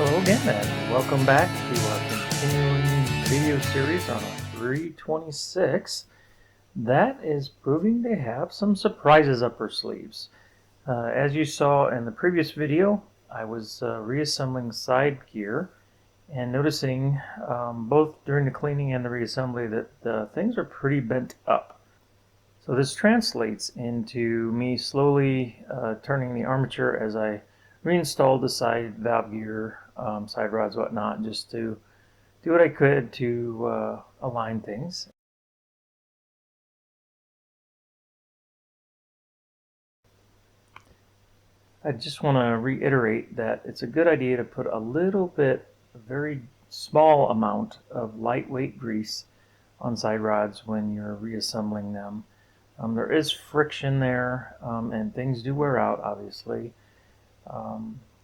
Hello again, and welcome back to our continuing video series on a 326 that is proving to have some surprises up her sleeves. As you saw in the previous video, I was reassembling side gear and noticing both during the cleaning and the reassembly that things are pretty bent up. So this translates into me slowly turning the armature as I reinstalled the side valve gear, side rods, whatnot, just to do what I could to align things. I just want to reiterate that it's a good idea to put a little bit, a very small amount of lightweight grease on side rods when you're reassembling them. There is friction there, and things do wear out, obviously.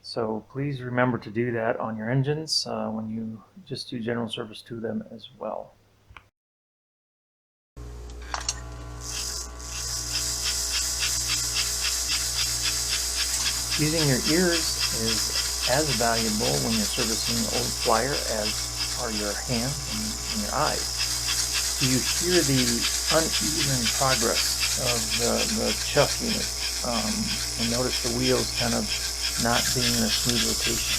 So please remember to do that on your engines when you just do general service to them as well. Using your ears is as valuable when you're servicing an old flyer as are your hands and your eyes. So you hear the uneven progress of the chuck unit, and notice the wheels kind of not being in a smooth rotation.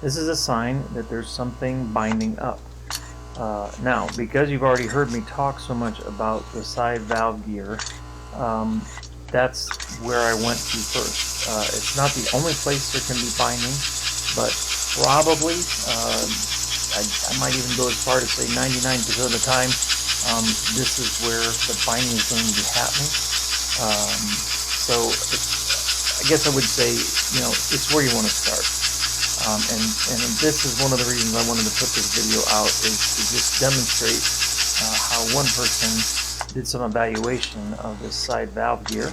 This is a sign that there's something binding up. Now, because you've already heard me talk so much about the side valve gear, that's where I went to first. It's not the only place there can be binding, but probably, I might even go as far to say 99% of the time, this is where the binding is going to be happening. So I guess I would say, it's where you want to start. And this is one of the reasons I wanted to put this video out, is to just demonstrate how one person did some evaluation of this side valve gear.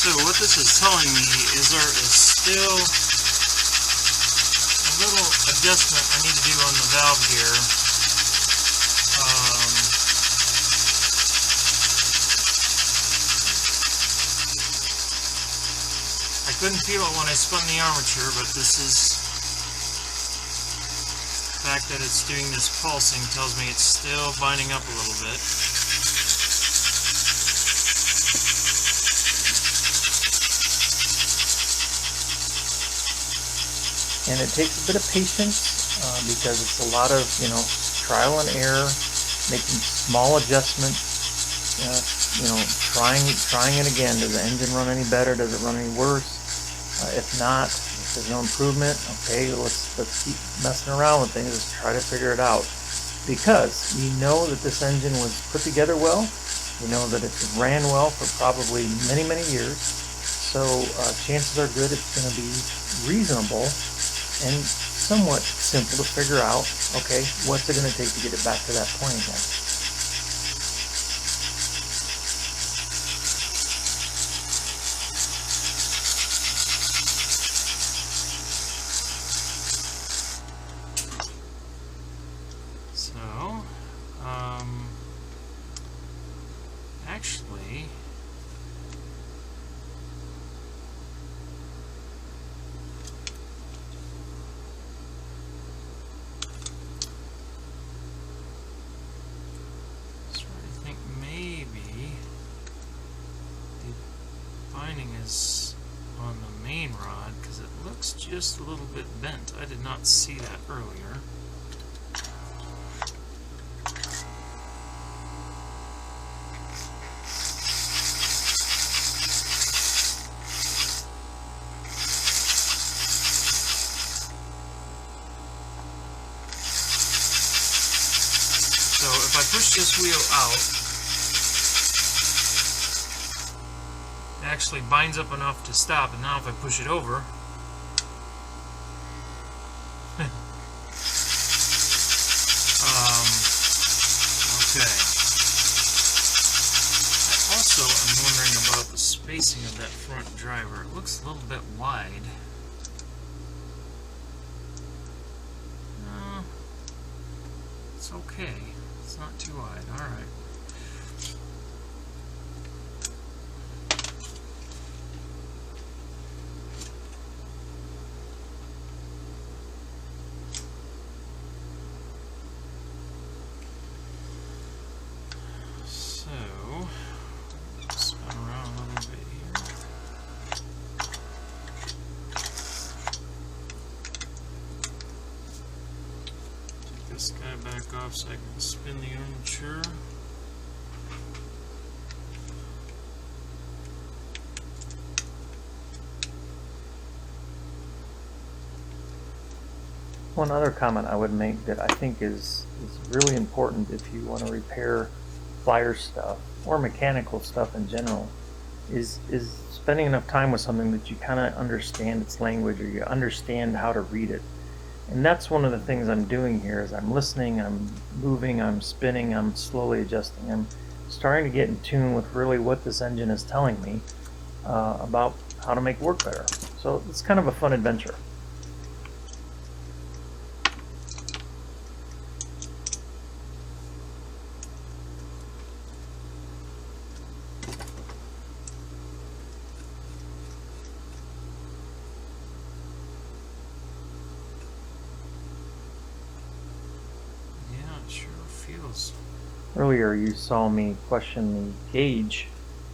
So what this is telling me is there is still a little adjustment I need to do on the valve gear. I couldn't feel it when I spun the armature, but this is the fact that it's doing this pulsing tells me it's still binding up a little bit. And it takes a bit of patience because it's a lot of, trial and error, making small adjustments, trying it again. Does the engine run any better? Does it run any worse? If not, if there's no improvement, okay, let's keep messing around with things. Let's try to figure it out. Because we know that this engine was put together well. We know that it ran well for probably many, many years. So chances are good it's going to be reasonable and somewhat simple to figure out, okay, what's it going to take to get it back to that point again. So, actually, I think maybe the binding is on the main rod because it looks just a little bit bent. I did not see that earlier. So if I push this wheel out, it actually binds up enough to stop, and now if I push it over, okay. I also am wondering about the spacing of that front driver. It looks a little bit wide. It's okay. It's not too wide. All right. So, spin around a little bit here. Take this guy back off so I can spin the armature. One other comment I would make that I think is really important if you want to repair flyer stuff or mechanical stuff in general is spending enough time with something that you kind of understand its language or you understand how to read it. And that's one of the things I'm doing here is I'm listening, I'm moving, I'm spinning, I'm slowly adjusting. I'm starting to get in tune with really what this engine is telling me about how to make work better. So it's kind of a fun adventure. Earlier you saw me question the gauge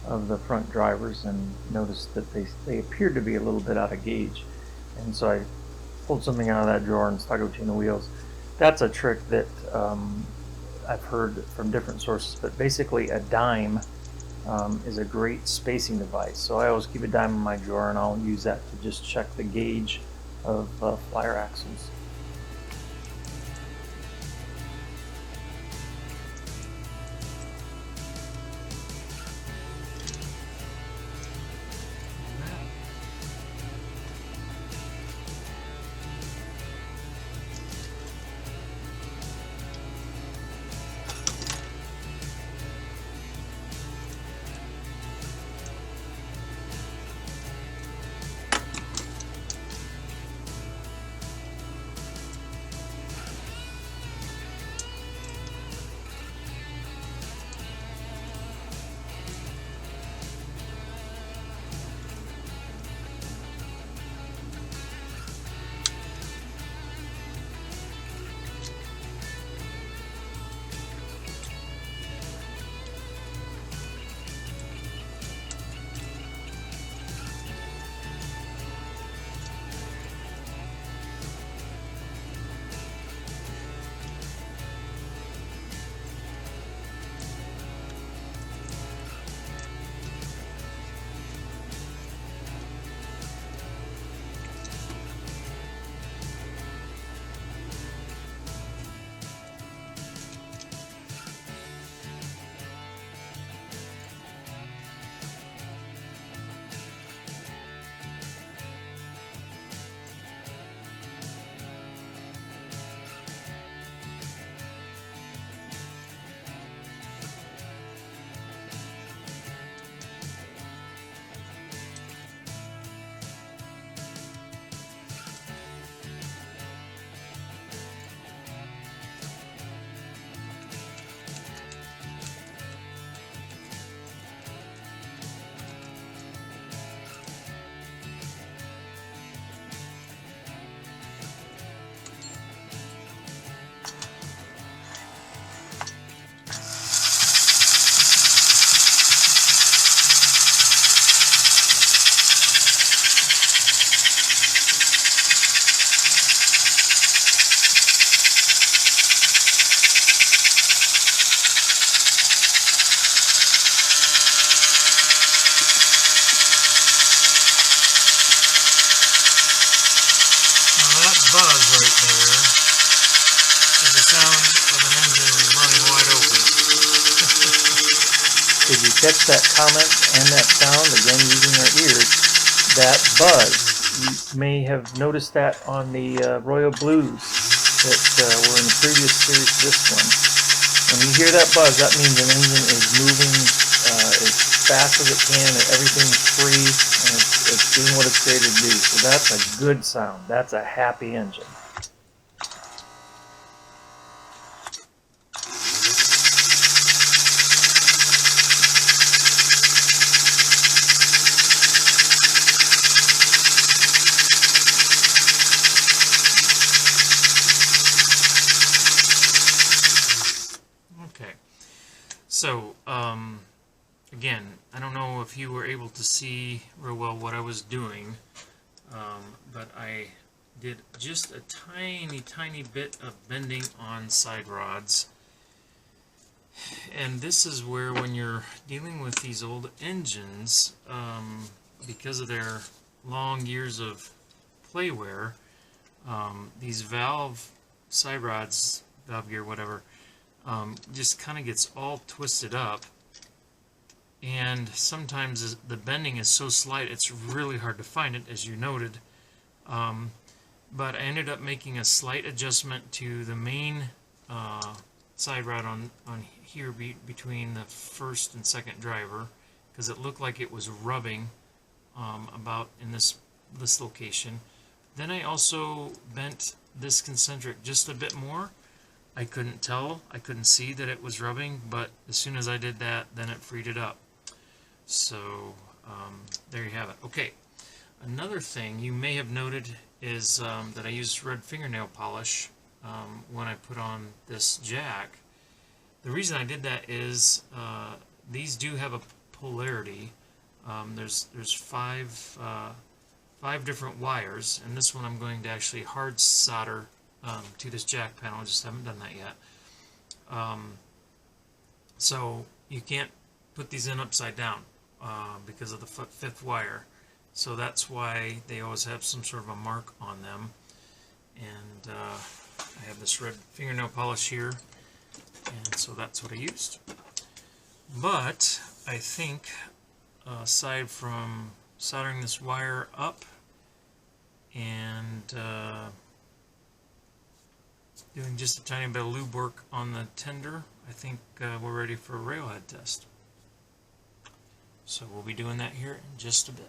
of the front drivers and noticed that they appeared to be a little bit out of gauge, and so I pulled something out of that drawer and stuck it between the wheels. That's a trick that I've heard from different sources, but basically a dime is a great spacing device, so I always keep a dime in my drawer and I'll use that to just check the gauge of flyer axles. Did you catch that comment and that sound, again using our ears, that buzz? You may have noticed that on the Royal Blues that were in the previous series to this one. When you hear that buzz, that means an engine is moving as fast as it can, and everything's free, and it's doing what it's created to do. So that's a good sound. That's a happy engine. So, again, I don't know if you were able to see real well what I was doing, but I did just a tiny bit of bending on side rods. And this is where, when you're dealing with these old engines, because of their long years of play wear, these side rods, valve gear, whatever, just kind of gets all twisted up, and sometimes the bending is so slight it's really hard to find it, as you noted. But I ended up making a slight adjustment to the main side rod on here between the first and second driver, because it looked like it was rubbing about in this location. Then I also bent this concentric just a bit more. I couldn't tell, I couldn't see that it was rubbing, but as soon as I did that, then it freed it up. So there you have it. Okay, another thing you may have noted is that I used red fingernail polish when I put on this jack. The reason I did that is these do have a polarity. There's five different wires, and this one I'm going to actually hard solder to this jack panel. I just haven't done that yet. So you can't put these in upside down because of the fifth wire. So that's why they always have some sort of a mark on them. And I have this red fingernail polish here, and so that's what I used. But I think, aside from soldering this wire up and doing just a tiny bit of lube work on the tender, I think we're ready for a railhead test. So we'll be doing that here in just a bit.